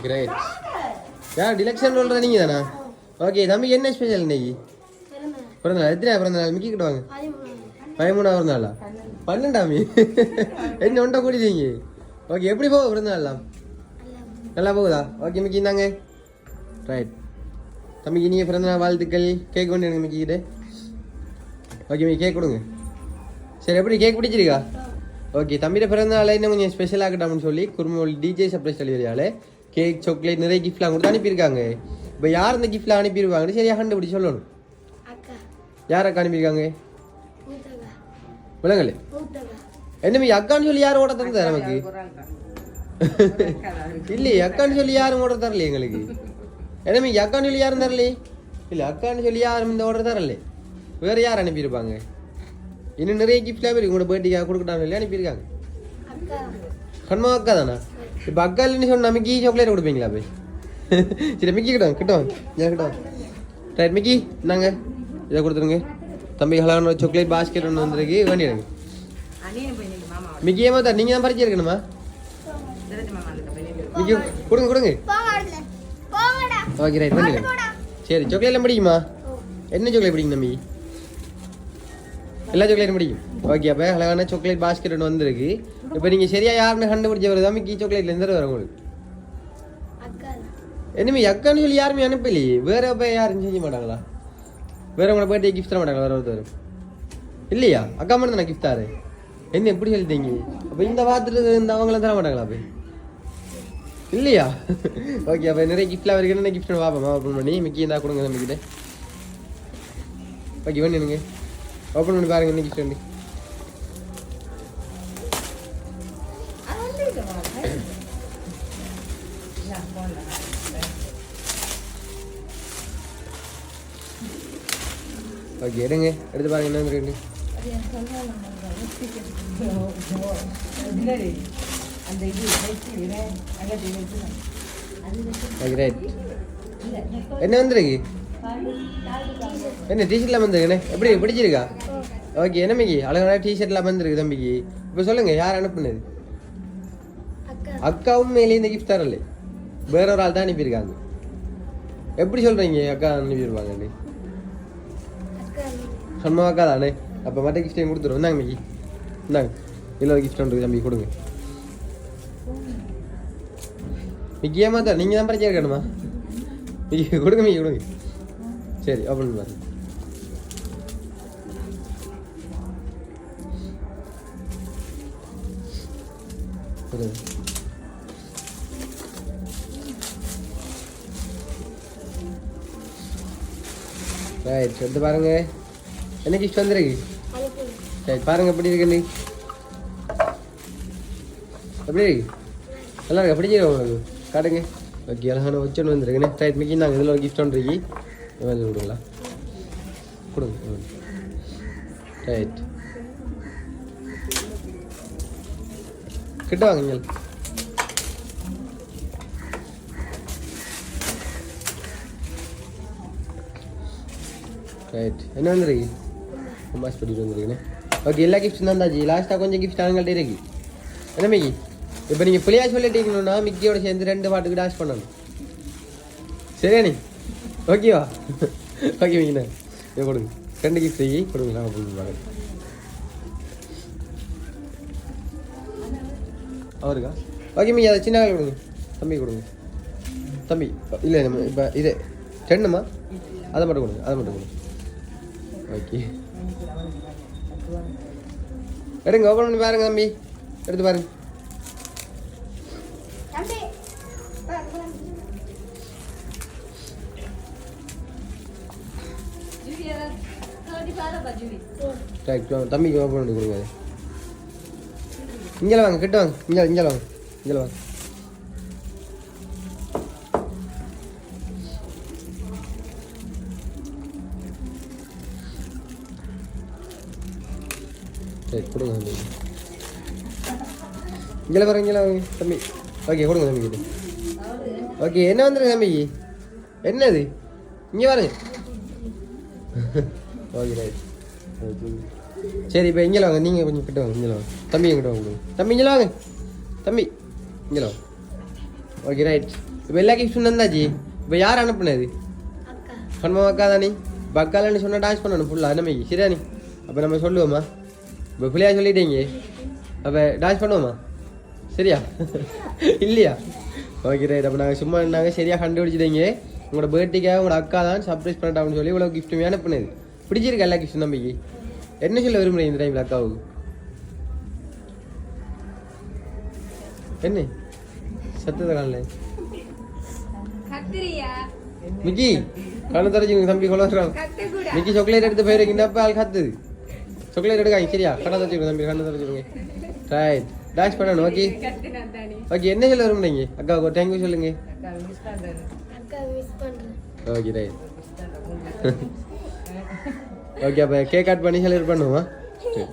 Great. யார் டிலக்ஷன் சொல்ற நீங்க தானா? ஓகே தம்பி என்ன ஸ்பெஷல் இன்னைக்கு? பிறந்தநாள் எத்தனை பிறந்தநாள் மிக்கி கிட்ட வாங்க. 13ஆவது நாளா? 12ஆமி என்ன ஒன்றை கூட்டிட்டீங்க? ஓகே எப்படி போகுது பிறந்தநாள்லாம்? நல்லா போகுதா? ஓகே மிக்கி இந்தாங்க. ரைட் தம்பிக்கு இனிய பிறந்தநாள் வாழ்த்துக்கள். கேக் கொண்டு எனக்கு மிக்கிக்கிட்டு. ஓகே மிக்கி கேக் கொடுங்க. சரி எப்படி கேக் பிடிச்சிருக்கா? ஓகே தம்பியோட பிறந்தநாள் இன்னும் கொஞ்சம் ஸ்பெஷல் ஆகட்டாம்னு சொல்லி குறுமொழி டிஜே சர்ப்ரைஸ் டெலிவரியால் கேக் சாக்லேட் நிறைய கிஃப்ட்லாம் கொடுத்து அனுப்பியிருக்காங்க. இப்போ யார் இந்த கிஃப்ட்லாம் அனுப்பியிருக்காங்கன்னு சரியாக கண்டுபிடி சொல்லணும். யார் அக்கா அனுப்பியிருக்காங்க? விலங்கல் என்னமே அக்கான்னு சொல்லி யாரும் ஓட தரதா நமக்கு? இல்லையே அக்கான்னு சொல்லி யாரும் ஓட தரலையே எங்களுக்கு. என்னமே அக்கான்னு சொல்லி யாரும் தரலையே. இல்லை அக்கான்னு சொல்லி யாரும் இந்த ஓர்டர் தரல. வேறு யார் அனுப்பியிருப்பாங்க? இன்னும் நிறைய கிஃப்ட்லாம் இருக்கு உங்களோட பர்த்டேக்காக கொடுக்கட்டான்னு சொல்லி அனுப்பியிருக்காங்க. கண்மா அக்கா தானா? இப்போ அக்கா இல்லைன்னு சொன்ன மிக்கி சாக்லேட் கொடுப்பீங்களா போய்? சரி மிக்கி கிட்டோம் கிட்டோம் கிட்டோம். ரைட் மிக்கி இந்தாங்க இதை கொடுத்துருங்க. தம்பி ஹலான சாக்லேட் பாஸ்கெட் ஒன்று வந்துருக்கு வேண்டிடுங்க. மிக்கி ஏமாத்தா நீங்கள் தான் பறிச்சு இருக்கணுமா? மிக்கி கொடுங்க கொடுங்க. ஓகே ரைட் வேண்டிடுங்க. சரி சாக்லேட்லாம் பிடிக்குமா? என்ன சாக்லேட் பிடிக்கும் தம்பி? எல்லா சாக்லேட்டும் பிடிக்கும். ஓகே அப்போ அழகான சாக்லேட் பாஸ்கெட் ஒன்று வந்துருக்கு. இப்போ நீங்கள் சரியாக யாருன்னு கண்டுபிடிச்ச வருதா மிக்கி சாக்லேட்லேருந்து வர உங்களுக்கு? என்னமே அக்கான்னு சொல்லி யாருமே அனுப்பலையே. வேற இப்போ யாரும் செஞ்ச மாட்டாங்களா? வேற உங்களை பர்த்டே கிஃப்ட் தர மாட்டாங்களா வேற ஒருத்தர்? இல்லையா அக்கா மட்டும் தானே கிஃப்ட் தாரு? என்ன எப்படி சொல்லிட்டீங்க? அப்போ இந்த வாரத்தில் இந்த அவங்களாம் தர மாட்டாங்களா அப்போ? இல்லையா? ஓகே அப்போ நிறைய கிஃப்ட்லாம் இருக்கு. என்ன கிஃப்ட் பார்ப்போமா ஓப்பன் பண்ணி மிக்கி இருந்தால் கொடுங்க நம்பிக்கிட்ட. ஓகே வேணுங்க ஓப்பன் பண்ணி பாருங்க என்ன கிஃப்ட் உண்டு. ஓகே எடுங்க எடுத்து பாருங்க என்ன வந்துருக்கு. என்ன வந்துருக்கு? என்ன டிஷர்ட்லாம் வந்துருக்குண்ணே எப்படி பிடிச்சிருக்கா? ஓகே என்ன மிக்கி அழகான டிஷர்ட்லாம் வந்துருக்கு தம்பிக்கு. இப்போ சொல்லுங்க யார் அனுப்புனது? அக்காவும் மேலே இந்த கிஃப்ட் தரல வேற ஒரு ஆள் தான் அனுப்பியிருக்காங்க. எப்படி சொல்றீங்க அக்கா அனுப்பியிருப்பாங்க? சொன்ன அக்கா தானே. அப்போ மற்ற கிஃப்டையும் கொடுத்துருவோம். இந்தாங்க மிக்கி இந்தாங்க இல்லை கிஃப்ட் ஒன்று தம்பி கொடுங்க. மிக்கி ஏமாத்தா நீங்கள் தான் பறிச்சு இருக்கணுமா? மிக்கி கொடுங்க மிக்கி கொடுங்க. சரி ஓப்பன் பாருங்க. ரைட் எடுத்து பாருங்க என்ன கிஃப்ட் வந்துருக்கு. சரி பாருங்க எப்படி இருக்குன்னு. எப்படி இருக்கு? நல்லா இருக்கா? பிடிச்சிருக்கா உங்களுக்கு? காட்டுங்க. ஓகே அழகான வச்சோன்னு வந்துருக்குண்ணே. ரைட் மிக்கி நாங்கள் இதில் ஒரு கிஃப்ட் ஒன்று இருக்கு வந்து கொடுங்களா? கொடுங்க. ரைட் கிட்ட வாங்க. ரைட் என்ன வந்துருக்கு? மாஸ் பண்ணிட்டு வந்துருக்குண்ணே. ஓகே எல்லா கிஃப்ட்ஸ் தான்தாச்சு. லாஸ்ட்டாக கொஞ்சம் கிஃப்ட் அவங்கள்ட்ட இருக்கு. என்ன மிக்கி இப்போ நீங்கள் பிள்ளையா சொல்லிட்டீங்கன்னா மிக்கியோட சேர்ந்து 2 பாட்டுக்கு டான்ஸ் பண்ணணும். சரியா நீ? ஓகேவா? ஓகே மிக்கிண்ணே இதை கொடுங்க. 2 கிஃப்ட் கொடுங்க. நான் கொடுங்க அவருக்கா? ஓகே மிக்கி அதை சின்ன வேலை கொடுங்க. தம்பி கொடுங்க. தம்பி இல்லை நம்ம இப்போ இது 2மா அதை மட்டும் கொடுங்க. அதை மட்டும் கொடுங்க. ஓகே எடுங்க ஓப்பன் பண்ணி பாருங்க தம்பி. எடுத்து பாருங்க. தம்பிக்கு ஓப்பன் பண்ணி கொடுங்க. இங்கே வாங்க கிட்ட வாங்க. இங்கே வாங்க இங்கே வாங்க. சரி கொடுங்க தம்பி. இங்கே பாருங்க இங்கே வாங்க தம்பி. ஓகே கொடுங்க தம்பி கிட்ட. ஓகே என்ன வந்துருக்கு தம்பிக்கு? என்னது? இங்கே பாருங்க. Okay right. சரி இப்போ இங்கே வாங்க, நீங்கள் கொஞ்சம் கிட்ட வாங்க, இங்கே வாங்க. தம்பி எங்கிட்ட வாங்க, தம்பி இங்கே வாங்க, தம்பி இங்கே வாங்க. Okay right. இப்போ எல்லா கிஃப்ட்டும் வந்தாச்சு. இப்போ யார் அனுப்புனது? கண்மா அக்கா தானே. இப்போ அக்காலன்னு சொன்னால் டான்ஸ் பண்ணணும் ஃபுல்லாக என்னமைக்கு, சரியா நீ? அப்போ நம்ம சொல்லுவோம்மா. இப்போ பிள்ளையா சொல்லிட்டீங்க, அப்போ டான்ஸ் பண்ணுவோம்மா, சரியா? இல்லையா? Okay right. அப்போ நாங்கள் சும்மா நாங்கள் சரியாக கண்டுபிடிச்சிட்டீங்க. உங்களோட பர்த்டேக்காக உங்களோட அக்கா தான் சர்ப்ரைஸ் பண்ணிட்டாங்கன்னு சொல்லி இவ்வளோ கிஃப்ட்டுமே அனுப்புனது. பிடிச்சிருக்கு எல்லா கிஃப்ட்டும் நம்பிக்கை. என்ன சொல்ல விரும்புகிறீங்க இந்த டைமில் அக்காவுக்கு? என்ன சத்தத்தை காணல மிக்கி கண்ணு தரச்சு தம்பி கொள்ளான். மிக்கி சாக்லேட் எடுத்து போயிருக்கீங்கப்ப ஆள் கத்துது. சாக்லேட் எடுக்காங்க, சரியா? கண்ணை தரச்சுங்க தம்பி, கண்ணை தரச்சுருங்க. ரைட். டான்ஸ் பண்ணணும். Okay okay. என்ன சொல்ல விரும்புறீங்க அக்காவுக்கு? தேங்க்யூ சொல்லுங்க. Okay right. ஓகே அப்போ கேக் கட் பண்ணி செலிப்ரேட் பண்ணுவோமா? சரி.